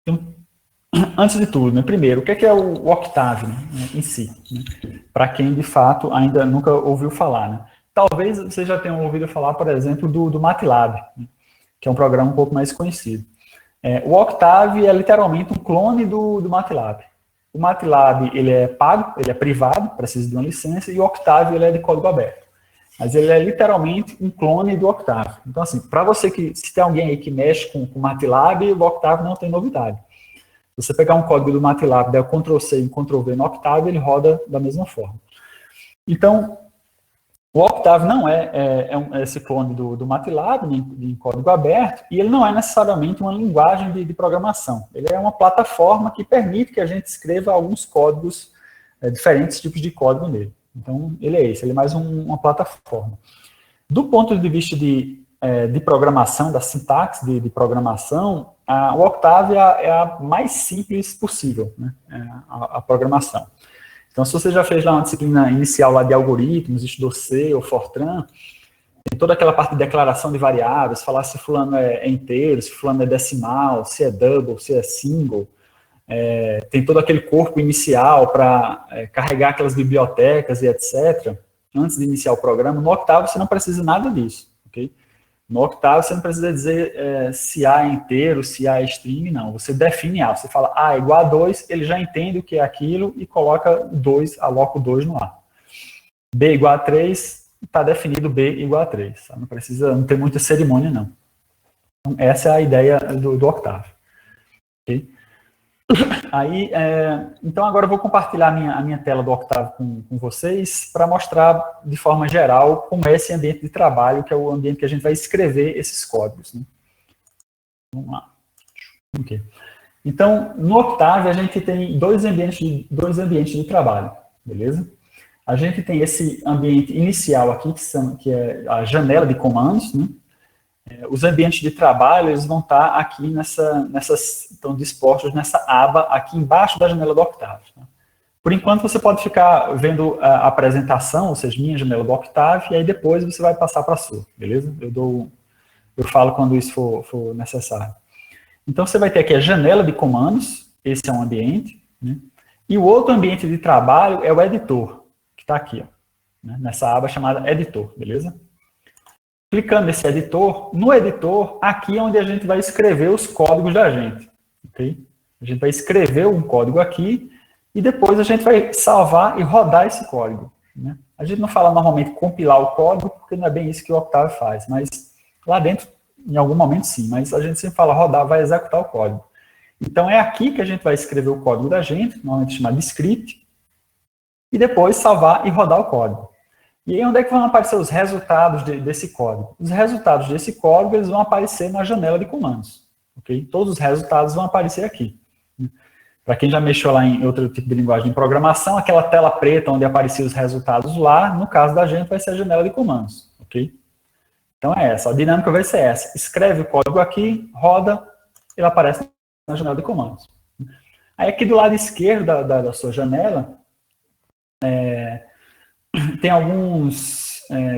Então, antes de tudo, né, primeiro, o que é o Octave, né, em si? Né, para quem, de fato, ainda nunca ouviu falar. Né? Talvez você já tenha ouvido falar, por exemplo, do MATLAB, né, que é um programa um pouco mais conhecido. O Octave é literalmente um clone do MATLAB. O MATLAB ele é pago, ele é privado, precisa de uma licença, e o Octave ele é de código aberto. Mas ele é literalmente um clone do Octave. Então, assim, para você se tem alguém aí que mexe com o MATLAB, o Octave não tem novidade. Se você pegar um código do MATLAB, der o Ctrl+C e Ctrl+V no Octave, ele roda da mesma forma. Então, o Octave não é esse clone do MATLAB, em código aberto, e ele não é necessariamente uma linguagem de programação. Ele é uma plataforma que permite que a gente escreva alguns códigos, diferentes tipos de código nele. Então, ele é esse, ele é mais uma plataforma. Do ponto de vista de programação, da sintaxe de programação, o Octave é a mais simples possível, né? A programação. Então, se você já fez lá uma disciplina inicial lá de algoritmos, estudou C ou Fortran, tem toda aquela parte de declaração de variáveis, falar se fulano é inteiro, se fulano é decimal, se é double, se é single. Tem todo aquele corpo inicial para carregar aquelas bibliotecas e etc. Antes de iniciar o programa, no Octave você não precisa nada disso, ok? No Octave você não precisa dizer se A é inteiro, se A é string, não. Você define A, você fala A é igual a 2, ele já entende o que é aquilo e coloca 2, aloca o 2 no A. B igual a 3, está definido B igual a 3. Não tem muita cerimônia, não. Então, essa é a ideia do Octave. Ok? Aí, então agora eu vou compartilhar a minha tela do Octave com vocês para mostrar de forma geral como é esse ambiente de trabalho, que é o ambiente que a gente vai escrever esses códigos. Né? Vamos lá. Okay. Então, no Octave a gente tem dois ambientes de trabalho, beleza? A gente tem esse ambiente inicial aqui, que é a janela de comandos, né? Os ambientes de trabalho, eles vão estar aqui estão dispostos nessa aba aqui embaixo da janela do Octave. Tá? Por enquanto, você pode ficar vendo a apresentação, ou seja, minha janela do Octave, e aí depois você vai passar para a sua, beleza? Eu falo quando isso for necessário. Então, você vai ter aqui a janela de comandos, esse é um ambiente, né? E o outro ambiente de trabalho é o editor, que está aqui, ó, né? Nessa aba chamada editor, beleza? Clicando nesse editor, no editor, aqui é onde a gente vai escrever os códigos da gente. Okay? A gente vai escrever um código aqui e depois a gente vai salvar e rodar esse código. Né? A gente não fala normalmente compilar o código, porque não é bem isso que o Octave faz, mas lá dentro, em algum momento sim, mas a gente sempre fala rodar, vai executar o código. Então é aqui que a gente vai escrever o código da gente, normalmente chamado de script, e depois salvar e rodar o código. E aí, onde é que vão aparecer os resultados desse código? Os resultados desse código, eles vão aparecer na janela de comandos. Okay? Todos os resultados vão aparecer aqui. Para quem já mexeu lá em outro tipo de linguagem de programação, aquela tela preta onde apareciam os resultados lá, no caso da gente, vai ser a janela de comandos. Okay? Então é essa, a dinâmica vai ser essa. Escreve o código aqui, roda, ele aparece na janela de comandos. Aí aqui do lado esquerdo da sua janela, tem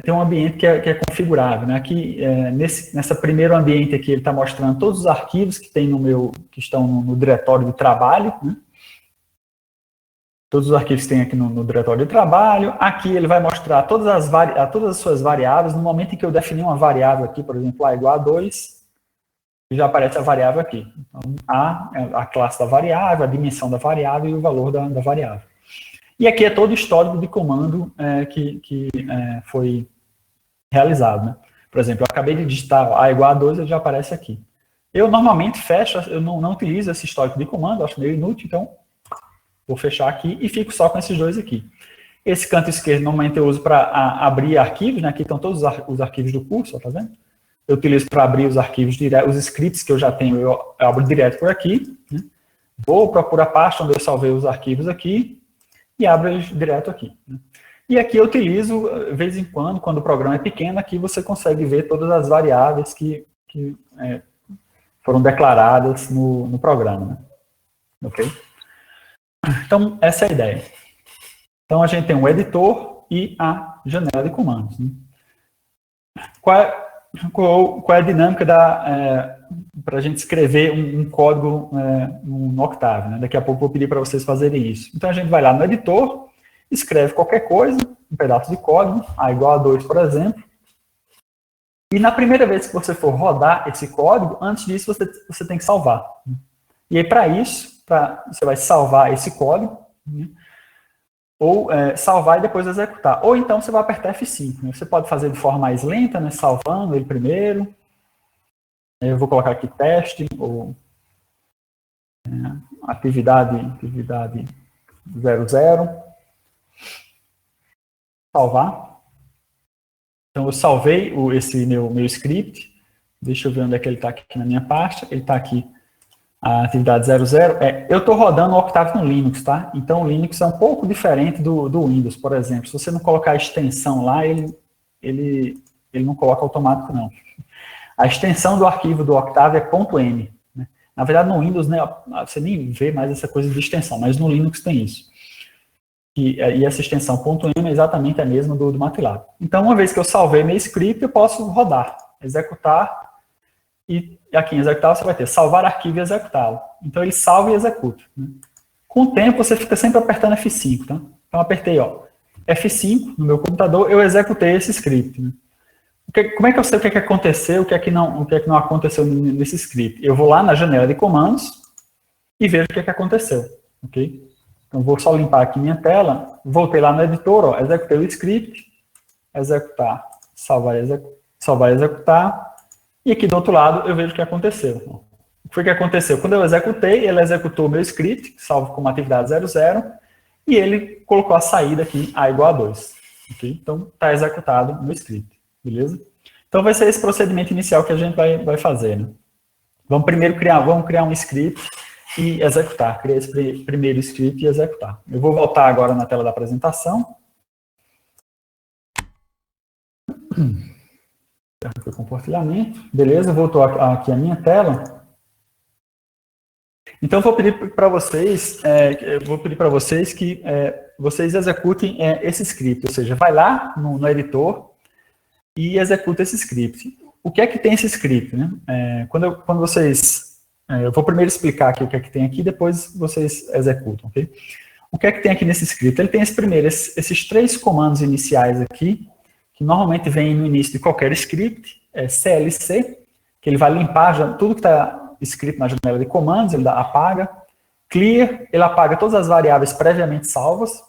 tem um ambiente que é configurável, né? Aqui, nessa primeiro ambiente aqui, ele está mostrando todos os arquivos que estão no diretório de trabalho, né? Todos os arquivos que tem aqui no diretório de trabalho. Aqui ele vai mostrar todas as suas variáveis. No momento em que eu definir uma variável aqui, por exemplo, A igual a 2, já aparece a variável aqui. Então, A é a classe da variável, a dimensão da variável e o valor da variável. E aqui é todo o histórico de comando que foi realizado. Né? Por exemplo, eu acabei de digitar A igual a 2, ele já aparece aqui. Eu normalmente fecho, eu não utilizo esse histórico de comando, acho meio inútil, então vou fechar aqui e fico só com esses dois aqui. Esse canto esquerdo, normalmente eu uso para abrir arquivos, né? Aqui estão todos os arquivos do curso, ó, tá vendo? Eu utilizo para abrir os arquivos direto, os scripts que eu já tenho, eu abro direto por aqui. Né? Vou procurar a pasta onde eu salvei os arquivos aqui, e abro eles direto aqui. Né? E aqui eu utilizo, de vez em quando o programa é pequeno, aqui você consegue ver todas as variáveis que foram declaradas no programa. Né? Ok? Então, essa é a ideia. Então, a gente tem um editor e a janela de comandos. Né? qual é a dinâmica para a gente escrever um código no Octave, né? Daqui a pouco eu vou pedir para vocês fazerem isso. Então a gente vai lá no editor, escreve qualquer coisa, um pedaço de código, A igual a 2, por exemplo, e na primeira vez que você for rodar esse código, antes disso você tem que salvar. E aí para isso, você vai salvar esse código, né? Ou salvar e depois executar. Ou então você vai apertar F5. Né? Você pode fazer de forma mais lenta, né? Salvando ele primeiro. Eu vou colocar aqui teste, ou atividade 00. Salvar. Então eu salvei esse meu script. Deixa eu ver onde é que ele está aqui na minha pasta. Ele está aqui. A atividade 00, eu estou rodando o Octave no Linux, tá? Então o Linux é um pouco diferente do Windows, por exemplo. Se você não colocar a extensão lá, ele não coloca automático, não. A extensão do arquivo do Octave é .m. Né? Na verdade, no Windows, né, você nem vê mais essa coisa de extensão, mas no Linux tem isso. E essa extensão .m é exatamente a mesma do MATLAB. Então, uma vez que eu salvei meu script, eu posso rodar, executar. E aqui em executar você vai ter salvar arquivo e executá-lo. Então ele salva e executa. Né? Com o tempo você fica sempre apertando F5. Tá? Então apertei F5 no meu computador, eu executei esse script. Né? Como é que eu sei o que aconteceu, o que é que não aconteceu nesse script? Eu vou lá na janela de comandos e vejo o que aconteceu. Okay? Então vou só limpar aqui minha tela, voltei lá no editor, executei o script, executar, salvar e executar. E aqui do outro lado eu vejo o que aconteceu. O que foi que aconteceu? Quando eu executei, ele executou o meu script, salvo como atividade 00, e ele colocou a saída aqui, A igual a 2. Okay? Então, está executado o meu script. Beleza? Então, vai ser esse procedimento inicial que a gente vai fazer. Né? Vamos primeiro criar um script e executar. Criar esse primeiro script e executar. Eu vou voltar agora na tela da apresentação. Foi compartilhamento. Beleza, voltou aqui a minha tela. Então, eu vou pedir para vocês, que vocês executem esse script, ou seja, vai lá no editor e executa esse script. O que é que tem esse script? Né? Quando vocês... eu vou primeiro explicar aqui o que é que tem aqui, depois vocês executam, ok? O que é que tem aqui nesse script? Ele tem esses 3 comandos iniciais aqui, que normalmente vem no início de qualquer script, CLC, que ele vai limpar tudo que está escrito na janela de comandos, ele apaga. Clear, ele apaga todas as variáveis previamente salvas.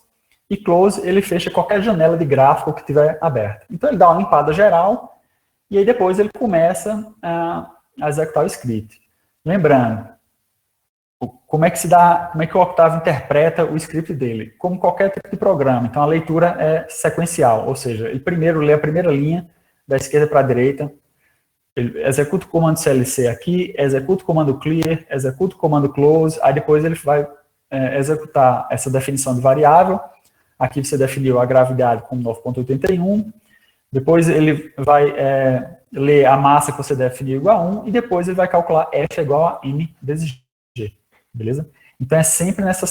E close, ele fecha qualquer janela de gráfico que tiver aberta. Então ele dá uma limpada geral, e aí depois ele começa a executar o script. Lembrando, como é que o Octave interpreta o script dele? Como qualquer tipo de programa. Então, a leitura é sequencial, ou seja, ele primeiro lê a primeira linha, da esquerda para a direita, ele executa o comando CLC aqui, executa o comando clear, executa o comando close, aí depois ele vai executar essa definição de variável. Aqui você definiu a gravidade como 9,81, depois ele vai ler a massa que você definiu igual a 1, e depois ele vai calcular F igual a M vezes G. Beleza? Então é sempre nessa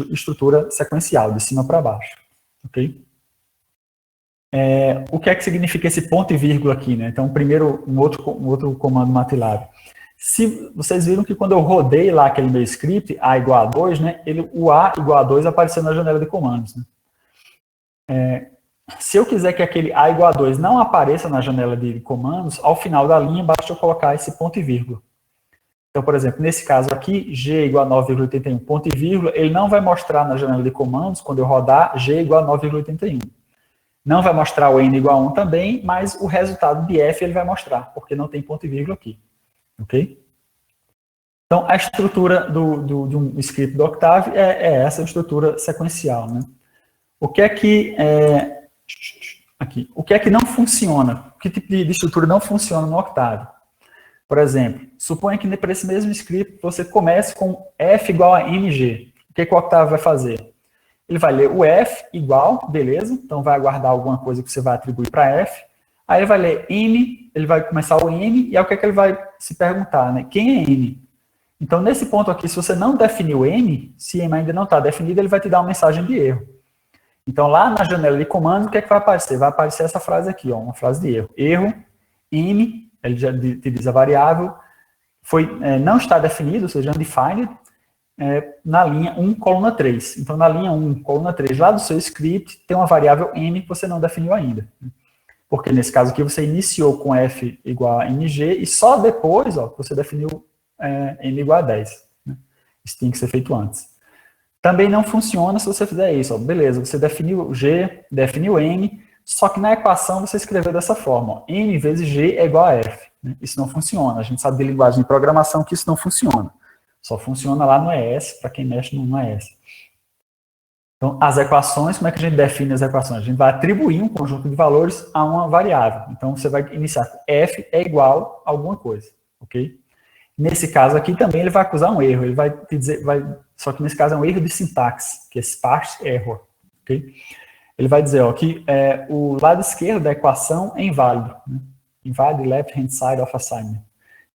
estrutura sequencial, de cima para baixo. Ok? O que é que significa esse ponto e vírgula aqui? Né? Então, primeiro, um outro comando MATLAB. Se vocês viram que quando eu rodei lá aquele meu script, A igual a 2, né, o A igual a 2 apareceu na janela de comandos. Né? Se eu quiser que aquele A igual a 2 não apareça na janela de comandos, ao final da linha, basta eu colocar esse ponto e vírgula. Então, por exemplo, nesse caso aqui, G igual a 9,81, ponto e vírgula, ele não vai mostrar na janela de comandos, quando eu rodar, G igual a 9,81. Não vai mostrar o N igual a 1 também, mas o resultado de F ele vai mostrar, porque não tem ponto e vírgula aqui. Ok? Então, a estrutura de um script do Octave é essa estrutura sequencial. Né? O que é que não funciona? Que tipo de estrutura não funciona no Octave? Por exemplo, suponha que para esse mesmo script você comece com F igual a MG. O que o Octave vai fazer? Ele vai ler o F igual, beleza, então vai aguardar alguma coisa que você vai atribuir para F. Aí ele vai ler N, ele vai começar o N, e é o que ele vai se perguntar, né? Quem é N? Então, nesse ponto aqui, se você não definiu N, se M ainda não está definido, ele vai te dar uma mensagem de erro. Então, lá na janela de comando, o que é que vai aparecer? Vai aparecer essa frase aqui, ó, uma frase de erro. Erro, M, ele já te diz a variável, não está definido, ou seja, undefined, na linha 1, coluna 3. Então, na linha 1, coluna 3, lá do seu script, tem uma variável M que você não definiu ainda. Porque, nesse caso aqui, você iniciou com F igual a MG, e só depois, você definiu M igual a 10. Né? Isso tem que ser feito antes. Também não funciona se você fizer isso. Beleza, você definiu G, definiu M, só que na equação você escreveu dessa forma. M vezes G é igual a F. Né? Isso não funciona. A gente sabe de linguagem de programação que isso não funciona. Só funciona lá no ES, para quem mexe no ES. Então, as equações, como é que a gente define as equações? A gente vai atribuir um conjunto de valores a uma variável. Então, você vai iniciar com F é igual a alguma coisa, ok? Nesse caso aqui também ele vai acusar um erro. Ele vai te dizer, só que nesse caso é um erro de sintaxe, que é sparse error, ok? Ele vai dizer que o lado esquerdo da equação é inválido. Né? Invalid left hand side of assignment.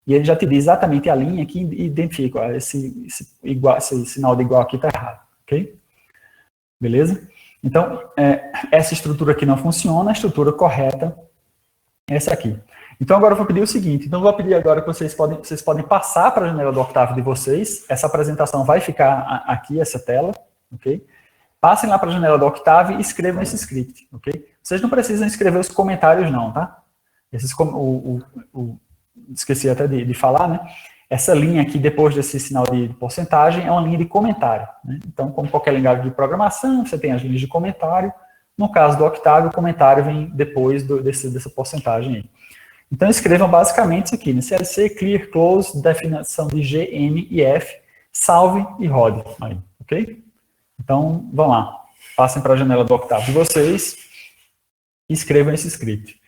E ele já te diz exatamente a linha que identifica, esse sinal de igual aqui está errado, ok? Beleza? Então, essa estrutura aqui não funciona, a estrutura correta é essa aqui. Então, agora eu vou pedir o seguinte, eu vou pedir agora que vocês podem passar para a janela do Octave de vocês, essa apresentação vai ficar aqui, essa tela, ok? Passem lá para a janela do Octave e escrevam esse script, ok? Vocês não precisam escrever os comentários não, tá? Esqueci até de falar, né? Essa linha aqui, depois desse sinal de porcentagem, é uma linha de comentário. Né? Então, como qualquer linguagem de programação, você tem as linhas de comentário. No caso do Octave, o comentário vem depois dessa porcentagem aí. Então, escrevam basicamente isso aqui, né? CLC, clear, close, definição de G, M e F, salve e rode. Aí, ok? Então, vão lá. Passem para a janela do Octave de vocês e escrevam esse script.